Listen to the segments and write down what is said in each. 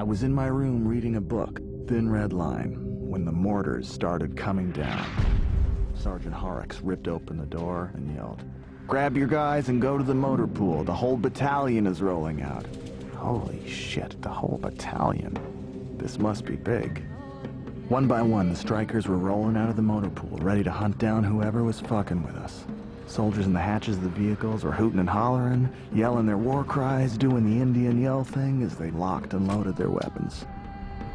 I was in my room reading a book, Thin Red Line, when the mortars started coming down. Sergeant Horrocks ripped open the door and yelled, "Grab your guys and go to the motor pool. The whole battalion is rolling out." Holy shit, the whole battalion. This must be big. One by one, the strikers were rolling out of the motor pool, ready to hunt down whoever was fucking with us. Soldiers in the hatches of the vehicles were hooting and hollering, yelling their war cries, doing the Indian yell thing as they locked and loaded their weapons.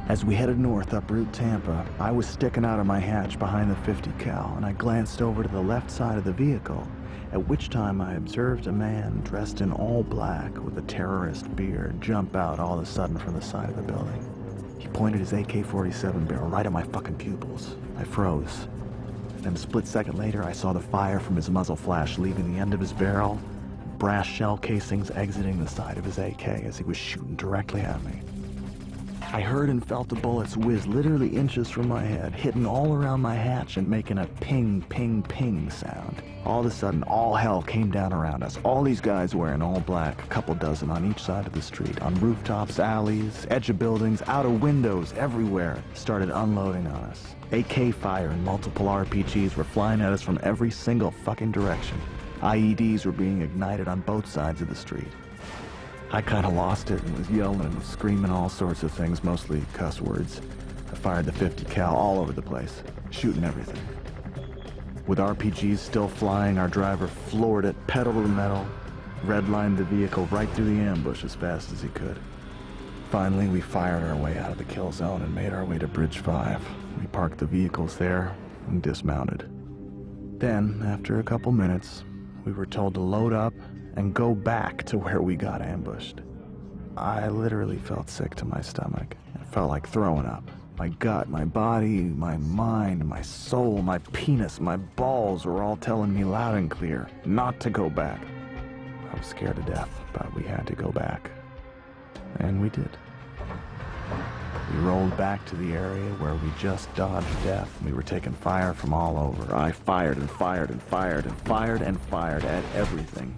As we headed north up Route Tampa, I was sticking out of my hatch behind the 50 cal, and I glanced over to the left side of the vehicle, at which time I observed a man dressed in all black with a terrorist beard jump out all of a sudden from the side of the building. He pointed his AK-47 barrel right at my fucking pupils. I froze. Then a split second later, I saw the fire from his muzzle flash leaving the end of his barrel, brass shell casings exiting the side of his AK as he was shooting directly at me. I heard and felt the bullets whiz literally inches from my head, hitting all around my hatch and making a ping, ping, ping sound. All of a sudden, all hell came down around us. All these guys wearing all black, a couple dozen on each side of the street, on rooftops, alleys, edge of buildings, out of windows, everywhere, started unloading on us. AK fire and multiple RPGs were flying at us from every single fucking direction. IEDs were being ignited on both sides of the street. I kinda lost it and was yelling and screaming all sorts of things, mostly cuss words. I fired the 50 cal all over the place, shooting everything. With RPGs still flying, our driver floored it, pedal to the metal, redlined the vehicle right through the ambush as fast as he could. Finally, we fired our way out of the kill zone and made our way to Bridge 5. We parked the vehicles there and dismounted. Then, after a couple minutes, we were told to load up and go back to where we got ambushed. I literally felt sick to my stomach. It felt like throwing up. My gut, my body, my mind, my soul, my penis, my balls were all telling me loud and clear not to go back. I was scared to death, but we had to go back. And we did. We rolled back to the area where we just dodged death. We were taking fire from all over. I fired and fired and fired and fired and fired at everything.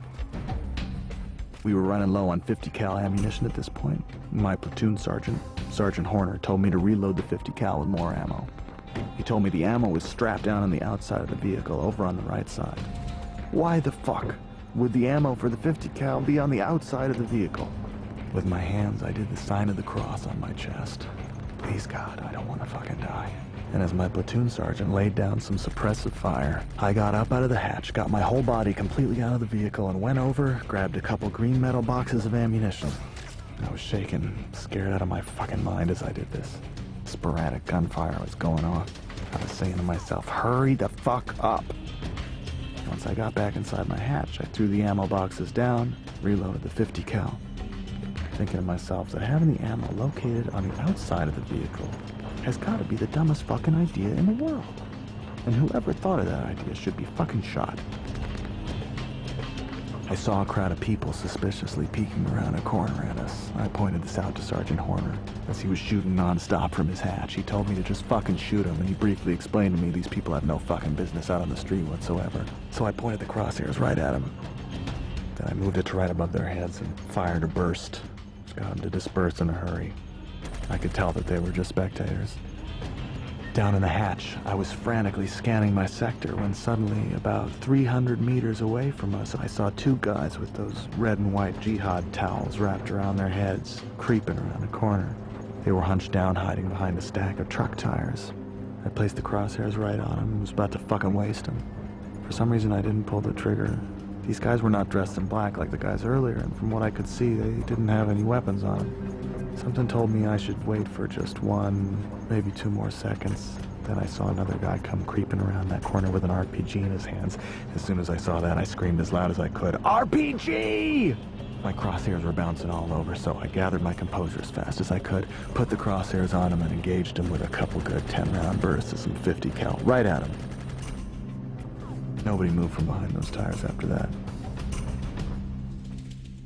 We were running low on 50 cal ammunition at this point. My platoon sergeant, Sergeant Horner, told me to reload the 50 cal with more ammo. He told me the ammo was strapped down on the outside of the vehicle, over on the right side. Why the fuck would the ammo for the 50 cal be on the outside of the vehicle? With my hands, I did the sign of the cross on my chest. Please God, I don't want to fucking die. And as my platoon sergeant laid down some suppressive fire, I got up out of the hatch, got my whole body completely out of the vehicle, and went over, grabbed a couple green metal boxes of ammunition. I was shaking, scared out of my fucking mind as I did this. Sporadic gunfire was going off. I was saying to myself, hurry the fuck up. Once I got back inside my hatch, I threw the ammo boxes down, reloaded the 50 cal. Thinking to myself that having the ammo located on the outside of the vehicle has got to be the dumbest fucking idea in the world. And whoever thought of that idea should be fucking shot. I saw a crowd of people suspiciously peeking around a corner at us. I pointed this out to Sergeant Horner. As he was shooting non-stop from his hatch, he told me to just fucking shoot him, and he briefly explained to me these people have no fucking business out on the street whatsoever. So I pointed the crosshairs right at him. Then I moved it to right above their heads and fired a burst. Got them to disperse in a hurry. I could tell that they were just spectators. Down in the hatch, I was frantically scanning my sector when suddenly, about 300 meters away from us, I saw two guys with those red and white jihad towels wrapped around their heads, creeping around a corner. They were hunched down, hiding behind a stack of truck tires. I placed the crosshairs right on them and was about to fucking waste them. For some reason, I didn't pull the trigger. These guys were not dressed in black like the guys earlier, and from what I could see, they didn't have any weapons on them. Something told me I should wait for just 1, maybe 2 more seconds. Then I saw another guy come creeping around that corner with an RPG in his hands. As soon as I saw that, I screamed as loud as I could, "RPG!" My crosshairs were bouncing all over, so I gathered my composure as fast as I could, put the crosshairs on him, and engaged him with a couple good 10-round bursts of some 50 cal right at him. Nobody moved from behind those tires after that.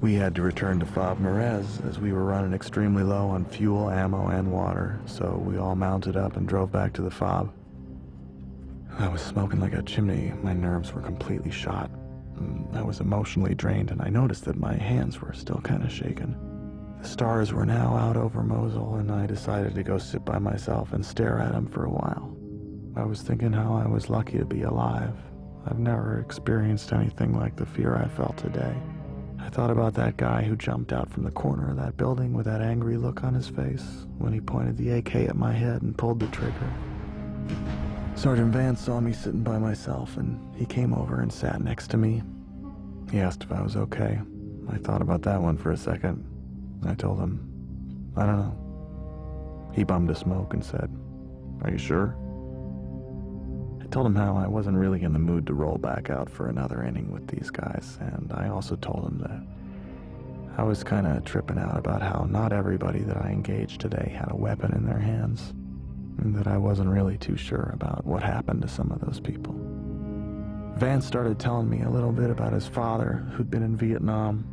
We had to return to Fob Merez as we were running extremely low on fuel, ammo, and water, so we all mounted up and drove back to the Fob. I was smoking like a chimney. My nerves were completely shot. I was emotionally drained, and I noticed that my hands were still kind of shaking. The stars were now out over Mosul, and I decided to go sit by myself and stare at them for a while. I was thinking how I was lucky to be alive. I've never experienced anything like the fear I felt today. I thought about that guy who jumped out from the corner of that building with that angry look on his face when he pointed the AK at my head and pulled the trigger. Sergeant Vance saw me sitting by myself, and he came over and sat next to me. He asked if I was okay. I thought about that one for a second. I told him, I don't know. He bummed a smoke and said, "Are you sure?" I told him how I wasn't really in the mood to roll back out for another inning with these guys, and I also told him that I was kind of tripping out about how not everybody that I engaged today had a weapon in their hands, and that I wasn't really too sure about what happened to some of those people. Vance started telling me a little bit about his father, who'd been in Vietnam,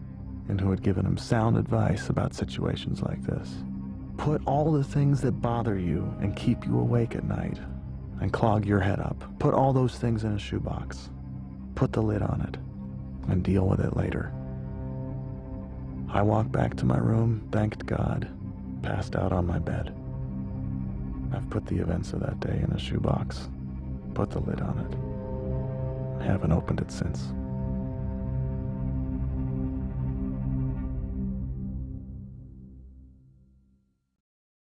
and who had given him sound advice about situations like this. Put all the things that bother you and keep you awake at night and clog your head up. Put all those things in a shoebox. Put the lid on it and deal with it later. I walked back to my room, thanked God, passed out on my bed. I've put the events of that day in a shoebox, put the lid on it. I haven't opened it since.